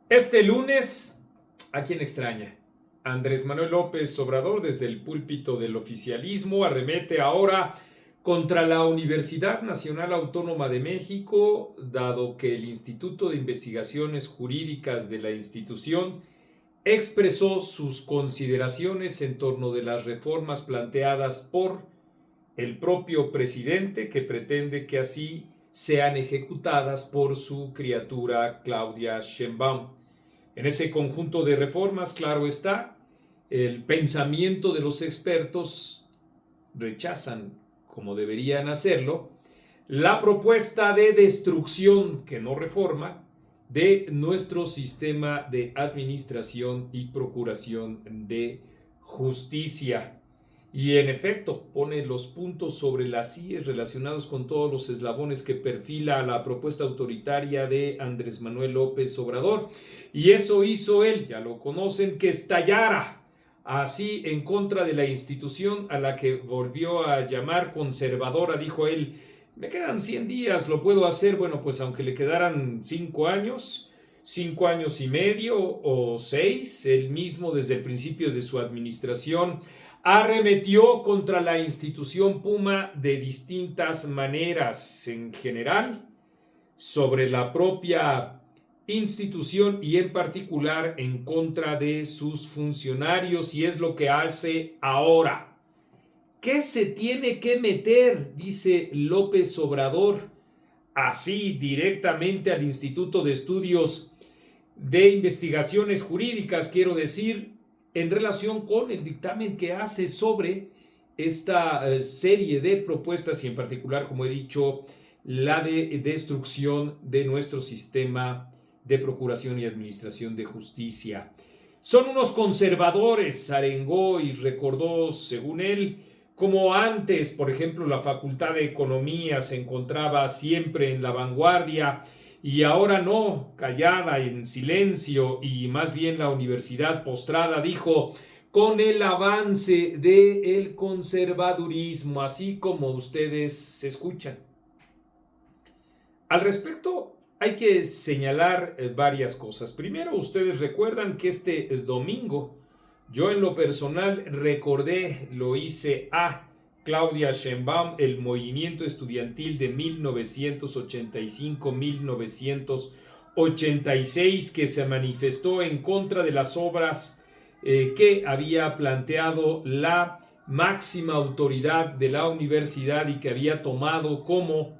Este lunes, ¿a quién extraña? Andrés Manuel López Obrador, desde el púlpito del oficialismo, arremete ahora contra la Universidad Nacional Autónoma de México, dado que el Instituto de Investigaciones Jurídicas de la institución expresó sus consideraciones en torno de las reformas planteadas por el propio presidente, que pretende que así sean ejecutadas por su criatura Claudia Sheinbaum. En ese conjunto de reformas, claro está, el pensamiento de los expertos rechazan, como deberían hacerlo, la propuesta de destrucción, que no reforma, de nuestro sistema de administración y procuración de justicia. Y en efecto, pone los puntos sobre las IES relacionados con todos los eslabones que perfila la propuesta autoritaria de Andrés Manuel López Obrador. Y eso hizo él, ya lo conocen, que estallara así en contra de la institución a la que volvió a llamar conservadora. Dijo él: me quedan 100 días, lo puedo hacer. Bueno, pues aunque le quedaran 5 años, 5 años y medio o 6, él mismo desde el principio de su administración arremetió contra la institución Puma de distintas maneras, en general, sobre la propia institución y en particular en contra de sus funcionarios, y es lo que hace ahora. ¿Qué se tiene que meter? Dice López Obrador, así directamente al Instituto de Estudios de Investigaciones Jurídicas, quiero decir, en relación con el dictamen que hace sobre esta serie de propuestas y en particular, como he dicho, la de destrucción de nuestro sistema de procuración y administración de justicia. Son unos conservadores, arengó y recordó, según él, como antes, por ejemplo, la Facultad de Economía se encontraba siempre en la vanguardia y ahora no, callada, en silencio, y más bien la universidad postrada, dijo, con el avance del conservadurismo, así como ustedes escuchan. Al respecto, hay que señalar varias cosas. Primero, ustedes recuerdan que este domingo, yo en lo personal recordé, lo hice a Claudia Sheinbaum, el movimiento estudiantil de 1985-1986, que se manifestó en contra de las obras que había planteado la máxima autoridad de la universidad y que había tomado como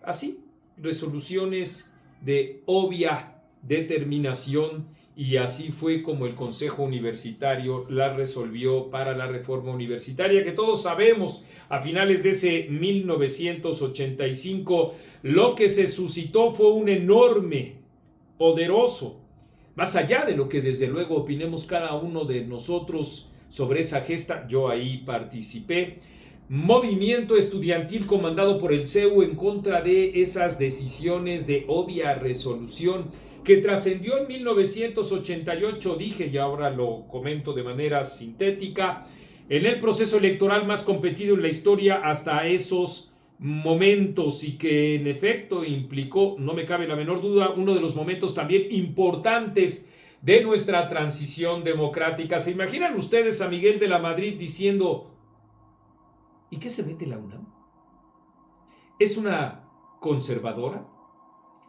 así resoluciones de obvia determinación, y así fue como el Consejo Universitario la resolvió para la reforma universitaria, que todos sabemos a finales de ese 1985 lo que se suscitó fue un enorme, poderoso, más allá de lo que desde luego opinemos cada uno de nosotros sobre esa gesta, yo ahí participé, movimiento estudiantil comandado por el CEU en contra de esas decisiones de obvia resolución que trascendió en 1988, dije y ahora lo comento de manera sintética, en el proceso electoral más competido en la historia hasta esos momentos, y que en efecto implicó, no me cabe la menor duda, uno de los momentos también importantes de nuestra transición democrática. ¿Se imaginan ustedes a Miguel de la Madrid diciendo: ¿y qué se mete la UNAM? ¿Es una conservadora?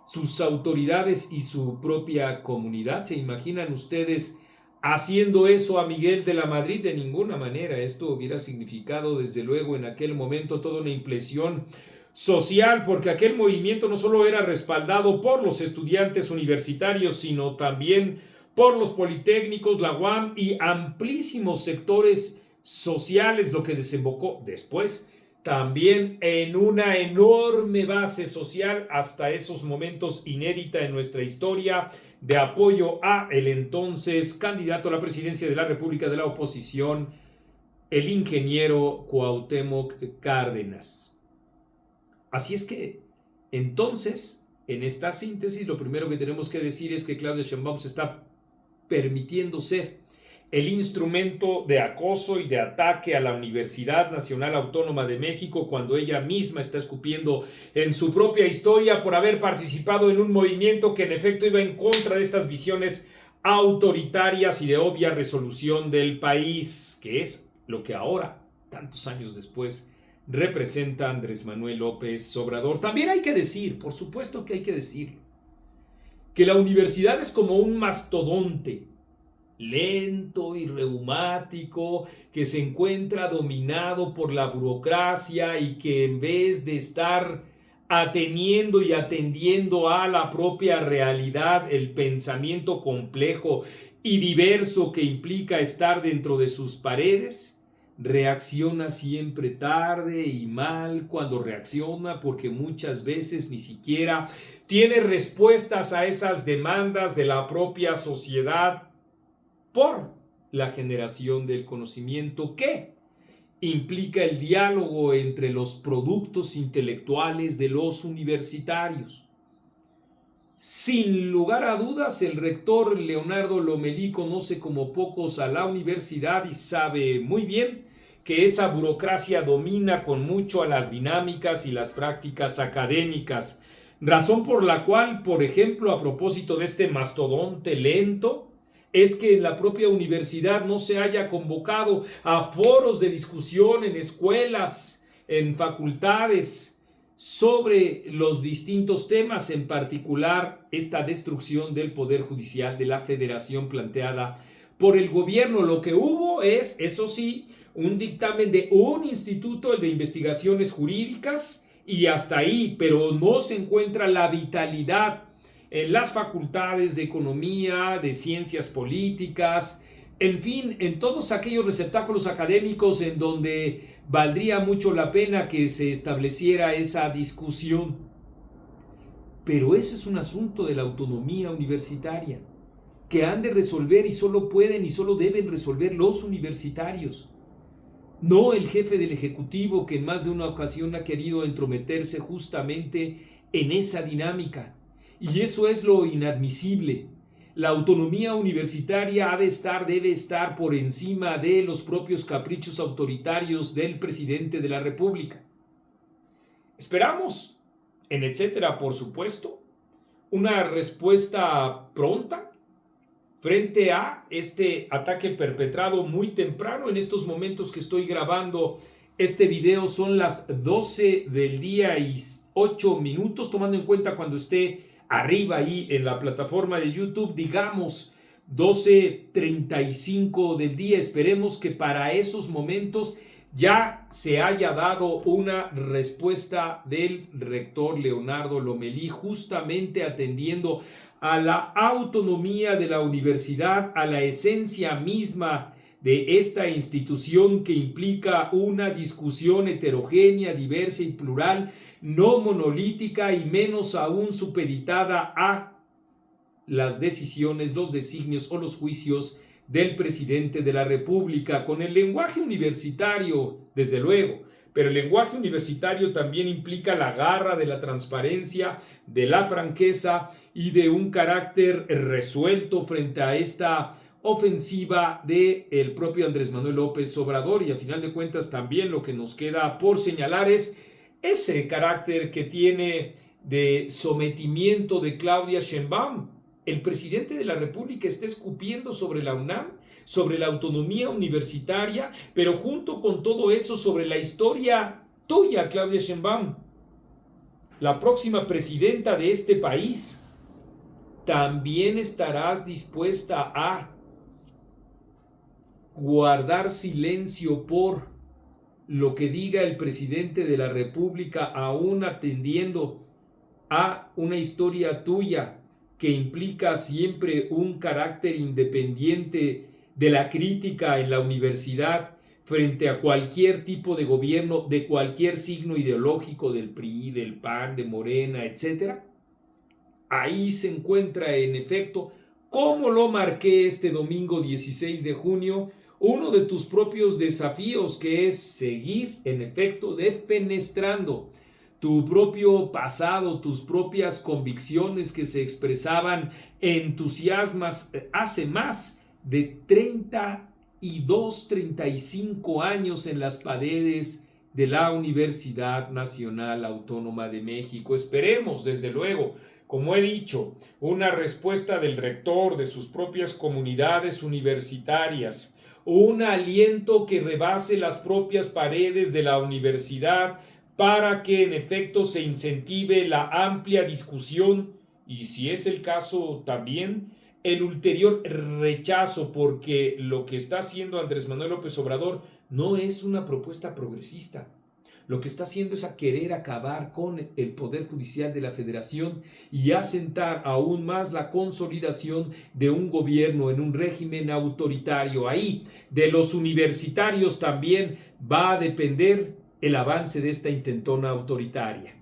¿Sus autoridades y su propia comunidad? ¿Se imaginan ustedes haciendo eso a Miguel de la Madrid? De ninguna manera. Esto hubiera significado desde luego en aquel momento toda una impresión social, porque aquel movimiento no solo era respaldado por los estudiantes universitarios, sino también por los politécnicos, la UAM y amplísimos sectores sociales, lo que desembocó después también en una enorme base social, hasta esos momentos inédita en nuestra historia, de apoyo a el entonces candidato a la presidencia de la República de la oposición, el ingeniero Cuauhtémoc Cárdenas. Así es que, entonces, en esta síntesis, lo primero que tenemos que decir es que Claudia Sheinbaum se está permitiendo ser el instrumento de acoso y de ataque a la Universidad Nacional Autónoma de México cuando ella misma está escupiendo en su propia historia por haber participado en un movimiento que en efecto iba en contra de estas visiones autoritarias y de obvia resolución del país, que es lo que ahora, tantos años después, representa Andrés Manuel López Obrador. También hay que decir, por supuesto que hay que decirlo, que la universidad es como un mastodonte lento y reumático que se encuentra dominado por la burocracia y que en vez de estar ateniendo y atendiendo a la propia realidad, el pensamiento complejo y diverso que implica estar dentro de sus paredes, reacciona siempre tarde y mal cuando reacciona, porque muchas veces ni siquiera tiene respuestas a esas demandas de la propia sociedad por la generación del conocimiento que implica el diálogo entre los productos intelectuales de los universitarios. Sin lugar a dudas, el rector Leonardo Lomelí conoce como pocos a la universidad y sabe muy bien que esa burocracia domina con mucho a las dinámicas y las prácticas académicas, razón por la cual, por ejemplo, a propósito de este mastodonte lento, es que en la propia universidad no se haya convocado a foros de discusión en escuelas, en facultades, sobre los distintos temas, en particular esta destrucción del Poder Judicial de la Federación planteada por el gobierno. Lo que hubo es, eso sí, un dictamen de un instituto, el de investigaciones jurídicas, y hasta ahí, pero no se encuentra la vitalidad en las facultades de economía, de ciencias políticas, en fin, en todos aquellos receptáculos académicos en donde valdría mucho la pena que se estableciera esa discusión. Pero ese es un asunto de la autonomía universitaria, que han de resolver y solo pueden y solo deben resolver los universitarios. No el jefe del Ejecutivo, que en más de una ocasión ha querido entrometerse justamente en esa dinámica. Y eso es lo inadmisible. La autonomía universitaria debe estar por encima de los propios caprichos autoritarios del presidente de la República. Esperamos, en etcétera, por supuesto, una respuesta pronta frente a este ataque perpetrado muy temprano. En estos momentos que estoy grabando este video son las 12 del día y 8 minutos, tomando en cuenta cuando esté arriba ahí en la plataforma de YouTube, digamos 12:35 del día. Esperemos que para esos momentos ya se haya dado una respuesta del rector Leonardo Lomelí, justamente atendiendo a la autonomía de la universidad, a la esencia misma de esta institución que implica una discusión heterogénea, diversa y plural, no monolítica y menos aún supeditada a las decisiones, los designios o los juicios del presidente de la República, con el lenguaje universitario, desde luego, pero el lenguaje universitario también implica la garra de la transparencia, de la franqueza y de un carácter resuelto frente a esta ofensiva del propio Andrés Manuel López Obrador. Y a final de cuentas también lo que nos queda por señalar es ese carácter que tiene de sometimiento de Claudia Sheinbaum. El presidente de la República está escupiendo sobre la UNAM, sobre la autonomía universitaria, pero junto con todo eso sobre la historia tuya, Claudia Sheinbaum, la próxima presidenta de este país. ¿También estarás dispuesta a guardar silencio por lo que diga el presidente de la República, aún atendiendo a una historia tuya que implica siempre un carácter independiente de la crítica en la universidad frente a cualquier tipo de gobierno de cualquier signo ideológico, del PRI, del PAN, de Morena, etcétera? Ahí se encuentra en efecto, como lo marqué este domingo 16 de junio, uno de tus propios desafíos, que es seguir en efecto defenestrando tu propio pasado, tus propias convicciones que se expresaban entusiasmas hace más de 32, 35 años en las paredes de la Universidad Nacional Autónoma de México. Esperemos, desde luego, como he dicho, una respuesta del rector, de sus propias comunidades universitarias, un aliento que rebase las propias paredes de la universidad para que en efecto se incentive la amplia discusión y, si es el caso también, el ulterior rechazo, porque lo que está haciendo Andrés Manuel López Obrador no es una propuesta progresista. Lo que está haciendo es a querer acabar con el Poder Judicial de la Federación y asentar aún más la consolidación de un gobierno en un régimen autoritario. Ahí, de los universitarios también va a depender el avance de esta intentona autoritaria.